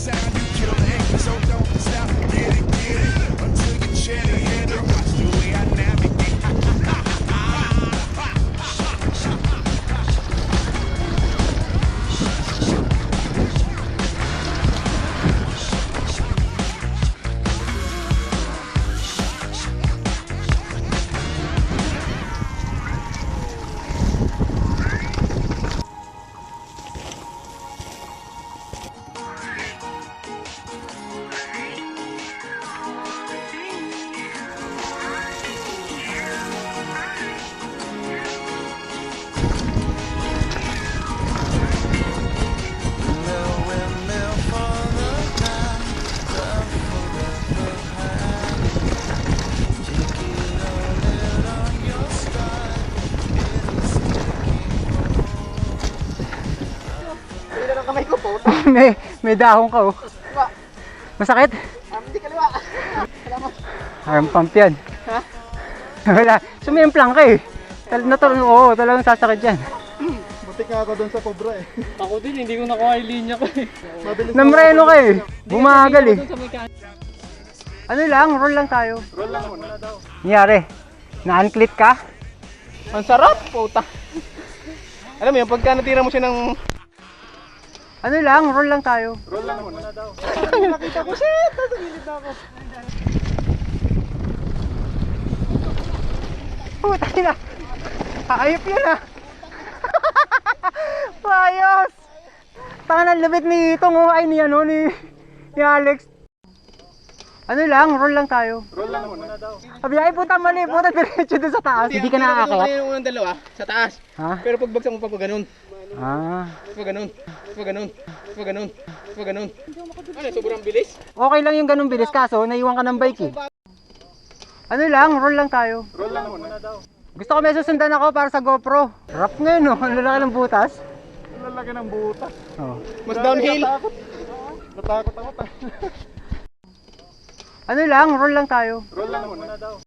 sound, you kill the act, so don't stop. Get it, until you chat ahead and watch the way I navigate. Kamay ko po. may dahon ka oh. Masakit? Hindi kaliwa. Salamat. Arm pump yan. Ha? Wala. Sumimplang ka eh. Oo, talagang sasakit yan. Buti nga ako doon sa Cobra eh. Ako din, hindi ko nakuha yung linya ko eh. Namreno ka eh. Bumagal eh. Ano lang, roll lang tayo. Roll lang muna daw. Nangyari, na-unclip ka? Ang sarap, puta. Alam mo yun, pagka natira mo siya ng... Ano lang, roll lang tayo. Roll lang muna daw. Nakita ko, shit! Nasa gilid na ako. Puta na. Ayop yun ah. Ayos. Tangan ang labit ni Itong oh, ay ni Alex. Ano lang, roll lang tayo. Roll lang muna daw. Sabi ay puta mali, puta diretso doon sa taas. Hindi ka nakakakit. Hindi yung unang dalawa, sa taas. Ha? Pero pagbagsak mo pa ganun. Ah. Ganun. Ano, sobrang bilis? Okay lang yung ganung bilis kaso naiwan ka ng bike eh. Ano lang, roll lang tayo. Roll lang muna daw. Gusto ko may susundan ako para sa GoPro. Rough ngayon oh, ang lalaki ng butas. Ang lalaki ng butas. Oh. Mas downhill. Natakot ako. Ano lang, roll lang tayo. Roll lang muna daw.